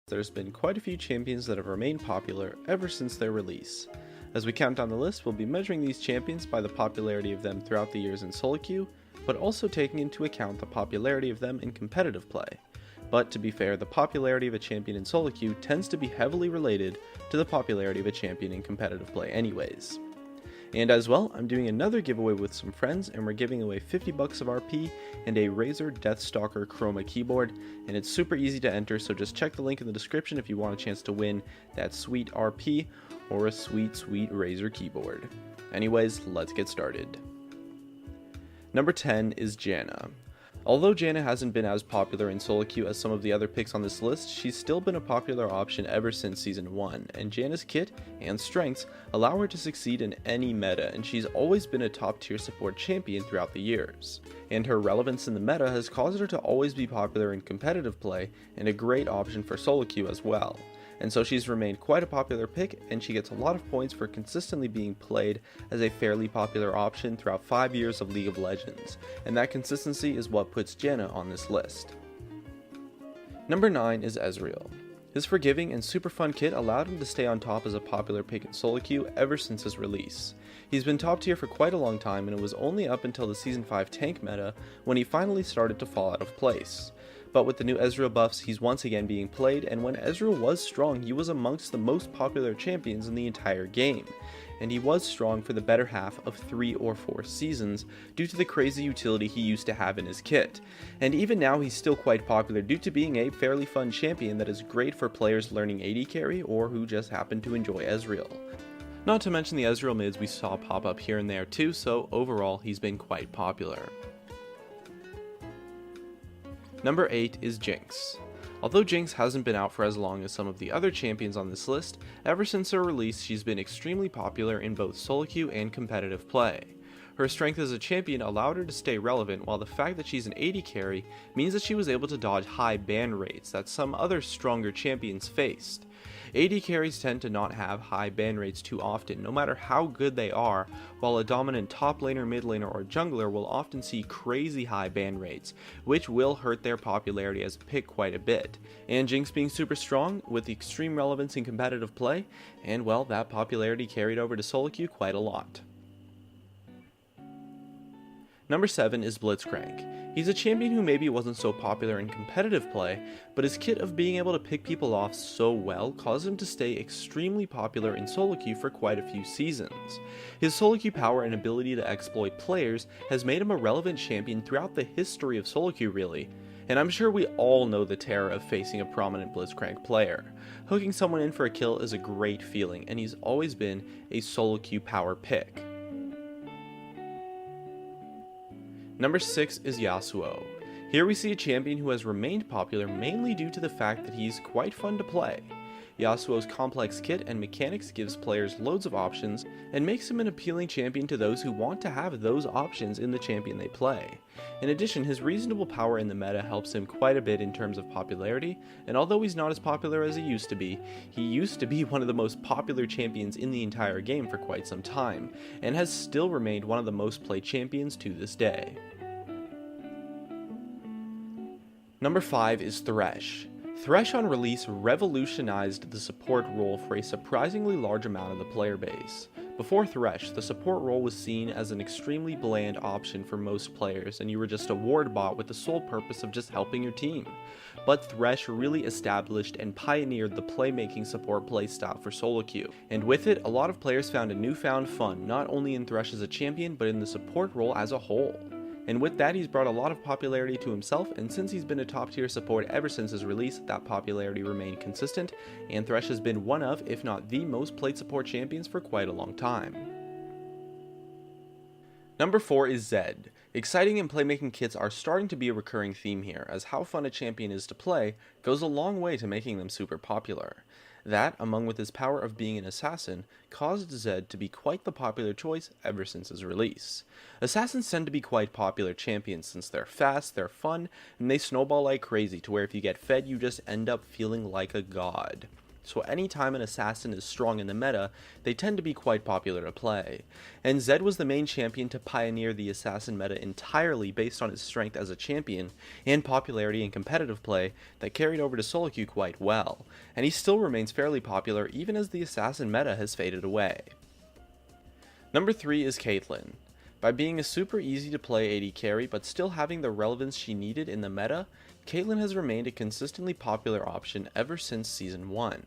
There's been quite a few champions that have remained popular ever since their release. As we count down the list, we'll be measuring these champions by the popularity of them throughout the years in solo queue, but also taking into account the popularity of them in competitive play. But to be fair, the popularity of a champion in solo queue tends to be heavily related to the popularity of a champion in competitive play anyways. And as well, I'm doing another giveaway with some friends, and we're giving away 50 bucks of RP and a Razer Deathstalker Chroma keyboard, and it's super easy to enter, so just check the link in the description if you want a chance to win that sweet RP or a sweet Razer keyboard. Anyways, let's get started. Number 10 is Janna. Although Janna hasn't been as popular in solo queue as some of the other picks on this list, she's still been a popular option ever since Season 1, and Janna's kit and strengths allow her to succeed in any meta, and she's always been a top tier support champion throughout the years. And her relevance in the meta has caused her to always be popular in competitive play, and a great option for solo queue as well. And so she's remained quite a popular pick, and she gets a lot of points for consistently being played as a fairly popular option throughout 5 years of League of Legends, and that consistency is what puts Janna on this list. Number 9 is Ezreal. His forgiving and super fun kit allowed him to stay on top as a popular pick in solo queue ever since his release. He's been top tier for quite a long time, and it was only up until the Season 5 tank meta when he finally started to fall out of place. But with the new Ezreal buffs, he's once again being played, and when Ezreal was strong, he was amongst the most popular champions in the entire game. And he was strong for the better half of 3 or 4 seasons due to the crazy utility he used to have in his kit. And even now he's still quite popular due to being a fairly fun champion that is great for players learning AD carry or who just happen to enjoy Ezreal. Not to mention the Ezreal mids we saw pop up here and there too, so overall he's been quite popular. Number 8 is Jinx. Although Jinx hasn't been out for as long as some of the other champions on this list, ever since her release she's been extremely popular in both solo queue and competitive play. Her strength as a champion allowed her to stay relevant, while the fact that she's an AD carry means that she was able to dodge high ban rates that some other stronger champions faced. AD carries tend to not have high ban rates too often, no matter how good they are, while a dominant top laner, mid laner, or jungler will often see crazy high ban rates, which will hurt their popularity as a pick quite a bit. And Jinx being super strong, with extreme relevance in competitive play, and well, that popularity carried over to solo queue quite a lot. Number 7 is Blitzcrank. He's a champion who maybe wasn't so popular in competitive play, but his kit of being able to pick people off so well caused him to stay extremely popular in solo queue for quite a few seasons. His solo queue power and ability to exploit players has made him a relevant champion throughout the history of solo queue really, and I'm sure we all know the terror of facing a prominent Blitzcrank player. Hooking someone in for a kill is a great feeling, and he's always been a solo queue power pick. Number 6 is Yasuo. Here we see a champion who has remained popular mainly due to the fact that he's quite fun to play. Yasuo's complex kit and mechanics gives players loads of options and makes him an appealing champion to those who want to have those options in the champion they play. In addition, his reasonable power in the meta helps him quite a bit in terms of popularity, and although he's not as popular as he used to be one of the most popular champions in the entire game for quite some time, and has still remained one of the most played champions to this day. Number 5 is Thresh. Thresh on release revolutionized the support role for a surprisingly large amount of the player base. Before Thresh, the support role was seen as an extremely bland option for most players, and you were just a ward bot with the sole purpose of just helping your team. But Thresh really established and pioneered the playmaking support playstyle for solo queue, and with it, a lot of players found a newfound fun, not only in Thresh as a champion, but in the support role as a whole. And with that, he's brought a lot of popularity to himself, and since he's been a top tier support ever since his release, that popularity remained consistent, and Thresh has been one of, if not the most played support champions for quite a long time. Number 4 is Zed. Exciting and playmaking kits are starting to be a recurring theme here, as how fun a champion is to play goes a long way to making them super popular. That, among with his power of being an assassin, caused Zed to be quite the popular choice ever since his release. Assassins tend to be quite popular champions since they're fast, they're fun, and they snowball like crazy to where if you get fed you just end up feeling like a god. so anytime an assassin is strong in the meta, they tend to be quite popular to play. And Zed was the main champion to pioneer the assassin meta entirely based on his strength as a champion and popularity in competitive play that carried over to solo queue quite well, and he still remains fairly popular even as the assassin meta has faded away. Number 3 is Caitlyn. By being a super easy to play AD carry but still having the relevance she needed in the meta, Caitlyn has remained a consistently popular option ever since Season 1.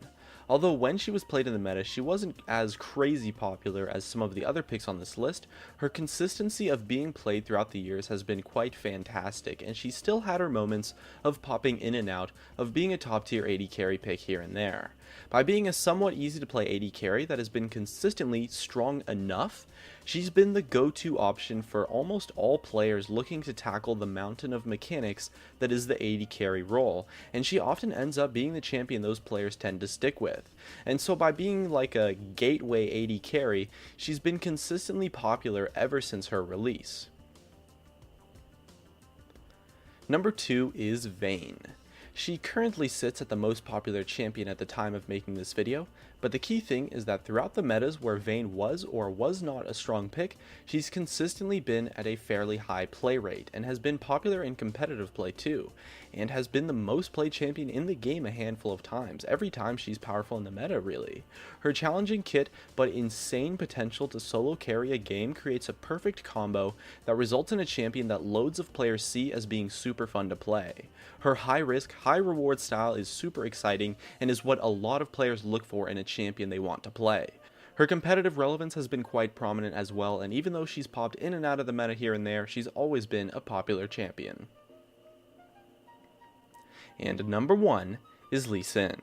Although when she was played in the meta, she wasn't as crazy popular as some of the other picks on this list, her consistency of being played throughout the years has been quite fantastic, and she still had her moments of popping in and out of being a top tier AD carry pick here and there. By being a somewhat easy to play AD carry that has been consistently strong enough, she's been the go-to option for almost all players looking to tackle the mountain of mechanics that is the AD carry role, and she often ends up being the champion those players tend to stick with. And so by being like a gateway AD carry, she's been consistently popular ever since her release. Number 2 is Vayne. She currently sits at the most popular champion at the time of making this video, but the key thing is that throughout the metas where Vayne was or was not a strong pick, she's consistently been at a fairly high play rate, and has been popular in competitive play too, and has been the most played champion in the game a handful of times, every time she's powerful in the meta really. Her challenging kit but insane potential to solo carry a game creates a perfect combo that results in a champion that loads of players see as being super fun to play. Her high risk, high reward style is super exciting and is what a lot of players look for in a champion they want to play. Her competitive relevance has been quite prominent as well, and even though she's popped in and out of the meta here and there, she's always been a popular champion. And number 1 is Lee Sin.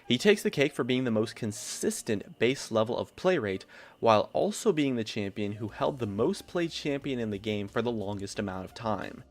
He takes the cake for being the most consistent base level of play rate, while also being the champion who held the most played champion in the game for the longest amount of time.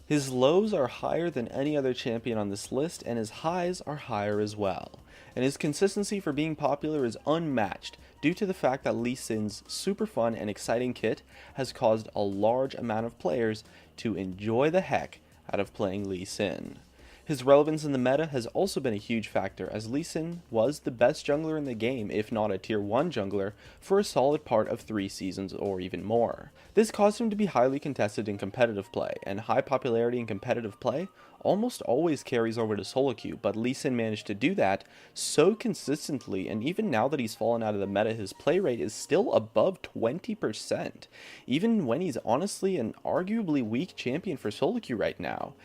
His lows are higher than any other champion on this list, and his highs are higher as well. And his consistency for being popular is unmatched due to the fact that Lee Sin's super fun and exciting kit has caused a large amount of players to enjoy the heck out of playing Lee Sin. His relevance in the meta has also been a huge factor, as Lee Sin was the best jungler in the game, if not a tier 1 jungler, for a solid part of 3 seasons or even more. This caused him to be highly contested in competitive play, and high popularity in competitive play almost always carries over to solo queue, but Lee Sin managed to do that so consistently, and even now that he's fallen out of the meta, his play rate is still above 20%, even when he's honestly an arguably weak champion for solo queue right now.